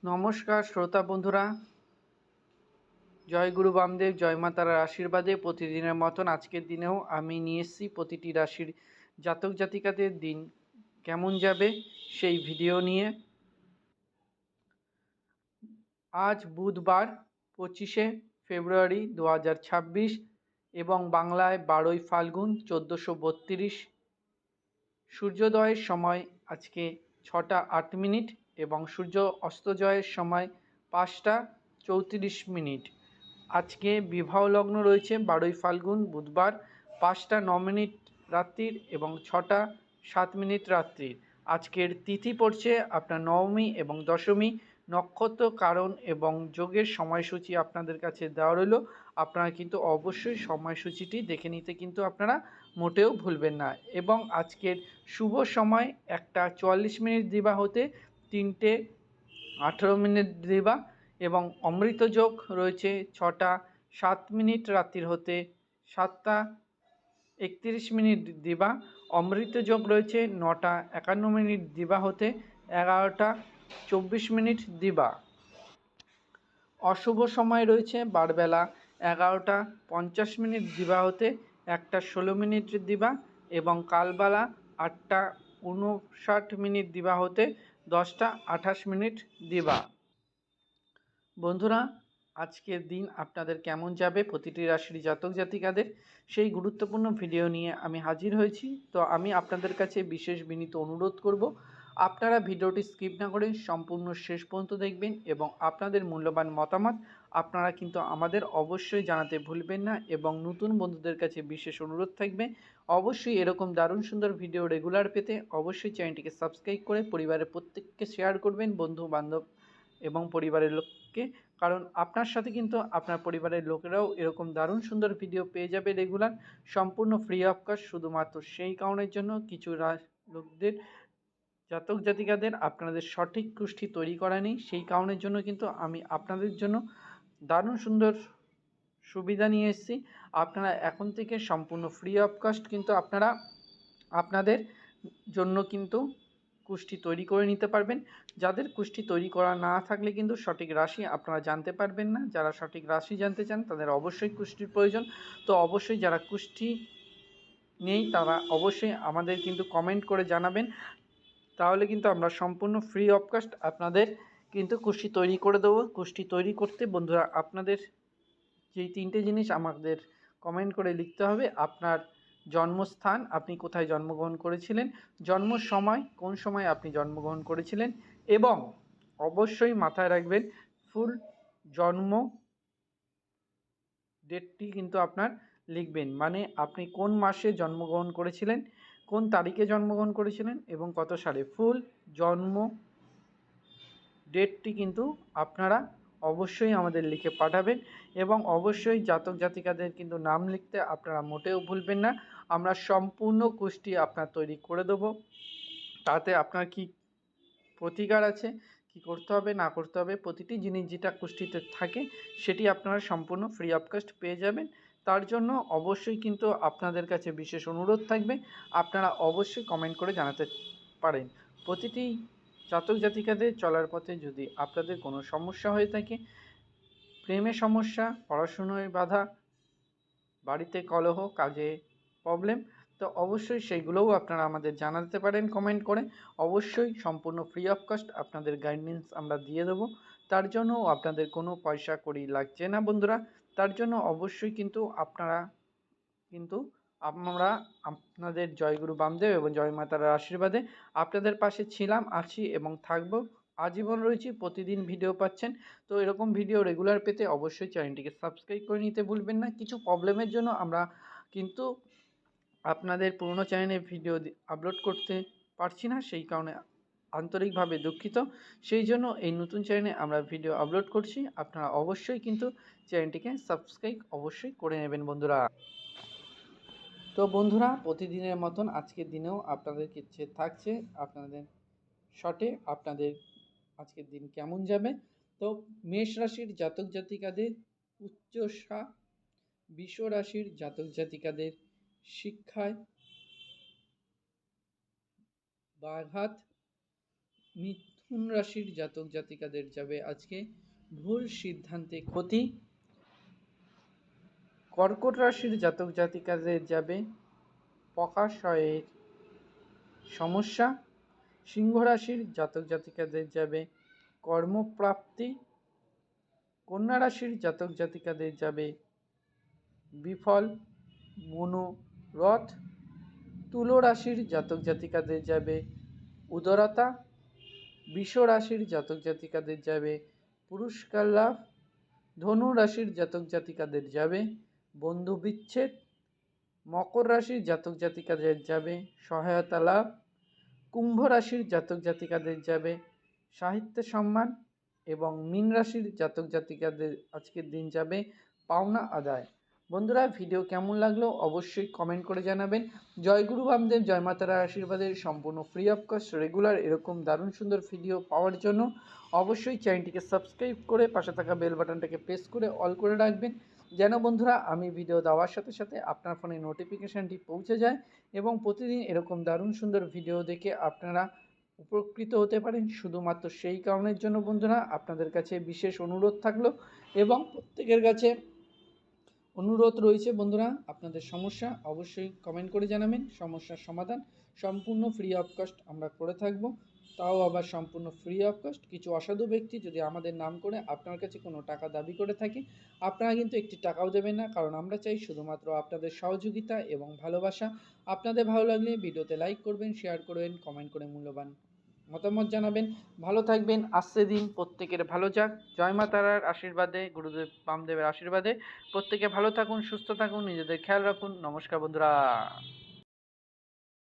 নমস্কার শ্রোতা বন্ধুরা, জয় গুরু বামদেব, জয় মা তারার আশীর্বাদে প্রতিদিনের মতন আজকের দিনেও আমি নিয়ে এসেছি প্রতিটি রাশির জাতক জাতিকাদের দিন কেমন যাবে সেই ভিডিও নিয়ে। আজ বুধবার 25শে ফেব্রুয়ারি 2026 এবং বাংলায় 12ই ফাল্গুন 1432। সূর্যোদয়ের সময় আজকে 6টা 8 মিনিট এবং সূর্য অস্তজয়ের সময় 5টা 34 মিনিট। আজকে বিবাহ লগ্ন রয়েছে 12ই ফাল্গুন বুধবার 5টা 9 মিনিট রাত্রির এবং 6টা 7 মিনিট রাত্রির। আজকের তিথি পড়ছে আপনার নবমী এবং দশমী। নক্ষত্র কারণ এবং যোগের সময়সূচি আপনাদের কাছে দেওয়া রইল। আপনারা কিন্তু অবশ্যই সময়সূচিটি দেখে নিতে কিন্তু আপনারা মোটেও ভুলবেন না। এবং আজকের শুভ সময় 1টা 44 মিনিট দিবা হতে 3টে 18 মিনিট দিবা এবং অমৃত যোগ রয়েছে 6টা 7 মিনিট রাত্রির হতে 7টা 31 মিনিট দিবা। অমৃত যোগ রয়েছে 9টা 51 মিনিট দিবা হতে 11টা 24 মিনিট দিবা। অশুভ সময় রয়েছে বারবেলা 11টা 50 মিনিট দিবা হতে 1টা 16 মিনিট দিবা এবং কালবেলা 8টা 59 মিনিট দিবা হতে 10টা 28 মিনিট দিবা। বন্ধুরা, আজকের দিন আপনাদের কেমন যাবে প্রতিটি রাশির জাতক জাতিকাদের সেই গুরুত্বপূর্ণ ভিডিও নিয়ে আমি হাজির হয়েছি। তো আমি আপনাদের কাছে বিশেষ বিনীত অনুরোধ করব, আপনারা ভিডিওটি স্কিপ না করে সম্পূর্ণ শেষ পর্যন্ত দেখবেন এবং আপনাদের মূল্যবান মতামত আপনারা কিন্তু আমাদের অবশ্যই জানাতে ভুলবেন না। এবং নতুন বন্ধুদের কাছে বিশেষ অনুরোধ থাকবে, অবশ্যই এরকম দারুণ সুন্দর ভিডিও রেগুলার পেতে অবশ্যই চ্যানেলটিকে সাবস্ক্রাইব করে পরিবারের প্রত্যেককে শেয়ার করবেন, বন্ধু বান্ধব এবং পরিবারের লোককে। কারণ আপনার সাথে কিন্তু আপনার পরিবারের লোকেরাও এরকম দারুণ সুন্দর ভিডিও পেয়ে যাবে রেগুলার, সম্পূর্ণ ফ্রি অফ কস্ট। শুধুমাত্র সেই কারণের জন্য কিছু লোকদের জাতক জাতিকাদের আপনাদের সঠিক কুষ্ঠি তৈরি করা নেই, সেই কারণের জন্য কিন্তু আমি আপনাদের জন্য দারুণ সুন্দর সুবিধা নিয়ে এসেছি। আপনারা এখন থেকে সম্পূর্ণ ফ্রি অফ কস্ট কিন্তু আপনারা আপনাদের জন্য কিন্তু কুষ্ঠি তৈরি করে নিতে পারবেন। যাদের কুষ্ঠি তৈরি করা না থাকলে কিন্তু সঠিক রাশি আপনারা জানতে পারবেন না। যারা সঠিক রাশি জানতে চান তাদের অবশ্যই কুষ্ঠির প্রয়োজন। তো অবশ্যই যারা কুষ্ঠি নেই তারা অবশ্যই আমাদের কিন্তু কমেন্ট করে জানাবেন, তাহলে কিন্তু আমরা সম্পূর্ণ ফ্রি অফ কস্ট আপনাদের কিন্তু কুষ্ঠি তৈরি করে দেবো। কুষ্ঠি তৈরি করতে বন্ধুরা আপনাদের যেই 3টে জিনিস আমাদের কমেন্ট করে লিখতে হবে: আপনার জন্মস্থান, আপনি কোথায় জন্মগ্রহণ করেছিলেন, জন্ম সময়, কোন সময় আপনি জন্মগ্রহণ করেছিলেন, এবং অবশ্যই মাথায় রাখবেন ফুল জন্ম ডেটটি কিন্তু আপনার লিখবেন। মানে আপনি কোন মাসে জন্মগ্রহণ করেছিলেন, কোন তারিখে জন্মগ্রহণ করেছিলেন এবং কত সালে, ফুল জন্ম ডেটটি কিন্তু আপনারা অবশ্যই আমাদের লিখে পাঠাবেন। এবং অবশ্যই জাতক জাতিকাদের কিন্তু নাম লিখতে আপনারা মোটেও ভুলবেন না। আমরা সম্পূর্ণ কুষ্টি আপনার তৈরি করে দেবো। তাতে আপনার কি প্রতিকার আছে, কি করতে হবে না করতে হবে, প্রতিটি জিনিস যেটা কুষ্টিতে থাকে সেটি আপনারা সম্পূর্ণ ফ্রি অফ কস্ট পেয়ে যাবেন। তার জন্য অবশ্যই কিন্তু আপনাদের কাছে বিশেষ অনুরোধ থাকবে, আপনারা অবশ্যই কমেন্ট করে জানাতে পারেন। প্রতিটি জাতক জাতিকাদের চলার পথে যদি আপনাদের কোনো সমস্যা হয়ে থাকে, প্রেমে সমস্যা, পড়াশুনোয় বাধা, বাড়িতে কলহ, কাজে প্রবলেম, তো অবশ্যই সেইগুলোও আপনারা আমাদের জানাতে পারেন কমেন্ট করে। অবশ্যই সম্পূর্ণ ফ্রি অফ কস্ট আপনাদের গাইডেন্স আমরা দিয়ে দেবো। তার জন্য আপনাদের কোনো পয়সা কড়ি লাগছে না বন্ধুরা। তার জন্য অবশ্যই কিন্তু আপনারা কিন্তু আমরা আপনাদের জয়গুরু বামদেব এবং জয় মাতার আশীর্বাদে আপনাদের পাশে ছিলাম, আছি এবং থাকবো। আজীবন রয়েছি, প্রতিদিন ভিডিও পাচ্ছেন। তো এরকম ভিডিও রেগুলার পেতে অবশ্যই চ্যানেলটিকে সাবস্ক্রাইব করে নিতে ভুলবেন না। কিছু প্রবলেমের জন্য আমরা কিন্তু আপনাদের পুরনো চ্যানেলে ভিডিও আপলোড করতে পারছি না, সেই কারণে আন্তরিকভাবে দুঃখিত। সেই জন্য এই নতুন চ্যানেলে আমরা ভিডিও আপলোড করছি, আপনারা অবশ্যই কিন্তু চ্যানেলটিকে সাবস্ক্রাইব অবশ্যই করে নেবেন বন্ধুরা। তো বন্ধুরা, প্রতিদিনের মতন আজকের দিনেও আপনাদের কাছে থাকছে আপনাদের শর্টে আপনাদের আজকের দিন কেমন যাবে। তো মেষ রাশির জাতক জাতিকাদের উচ্চশা, বৃষ রাশির জাতক জাতিকাদের শিক্ষায় ব্যাঘাত, কোন রাশির জাতক জাতিকাদের যাবে আজকে ভুল সিদ্ধান্তে ক্ষতি? কর্কট রাশির জাতক জাতিকাদের যাবে প্রকাশয়ের সমস্যা। সিংহ রাশির জাতক জাতিকাদের যাবে কর্মপ্রাপ্তি। কন্যা রাশির জাতক জাতিকাদের যাবে বিফল মনোরথ। তুলা রাশির জাতক জাতিকাদের যাবে উদারতা। বৃষ রাশির জাতক জাতিকাদের যাবে পুরস্কার লাভ। ধনু রাশির জাতক জাতিকাদের যাবে বন্ধু বিচ্ছেদ। মকর রাশির জাতক জাতিকাদের যাবে সহায়তা লাভ। কুম্ভ রাশির জাতক জাতিকাদের যাবে সাহিত্য সম্মান এবং মীন রাশির জাতক জাতিকাদের আজকের দিন যাবে পাওনা আদায়। বন্ধুরা, ভিডিও কেমন লাগলো অবশ্যই কমেন্ট করে জানাবেন। জয় গুরু বামদেব, জয় মাতারার আশীর্বাদে সম্পূর্ণ ফ্রি অফ কস্ট রেগুলার এরকম দারুণ সুন্দর ভিডিও পাওয়ার জন্য অবশ্যই চ্যানেলটিকে সাবস্ক্রাইব করে পাশে থাকা বেল বাটনটাকে প্রেস করে অল করে রাখবেন, যেন বন্ধুরা আমি ভিডিও দেওয়ার সাথে সাথে আপনার ফোনে নোটিফিকেশানটি পৌঁছে যায় এবং প্রতিদিন এরকম দারুণ সুন্দর ভিডিও দেখে আপনারা উপকৃত হতে পারেন। শুধুমাত্র সেই কারণের জন্য বন্ধুরা আপনাদের কাছে বিশেষ অনুরোধ থাকলো এবং প্রত্যেকের কাছে অনুরোধ রয়েছে বন্ধুরা, আপনাদের সমস্যা অবশ্যই কমেন্ট করে জানাবেন। সমস্যার সমাধান সম্পূর্ণ ফ্রি অফ কস্ট আমরা করে থাকব, তাও আবার সম্পূর্ণ ফ্রি অফ কস্ট। কিছু অসাধু ব্যক্তি যদি আমাদের নাম করে আপনার কাছে কোনো টাকা দাবি করে থাকে, আপনারা কিন্তু একটি টাকাও দেবেন না, কারণ আমরা চাই শুধুমাত্র আপনাদের সহযোগিতা এবং ভালোবাসা। আপনাদের ভালো লাগলে ভিডিওতে লাইক করবেন, শেয়ার করবেন, কমেন্ট করে মূল্যবান মতামত জানাবেন। ভালো থাকবেন, আসছে দিন প্রত্যেকের ভালো যাক। জয় মা তারার আশীর্বাদে, গুরুদেব বামদেবের আশীর্বাদে প্রত্যেকে ভালো থাকুন, সুস্থ থাকুন, নিজেদের খেয়াল রাখুন। নমস্কার বন্ধুরা।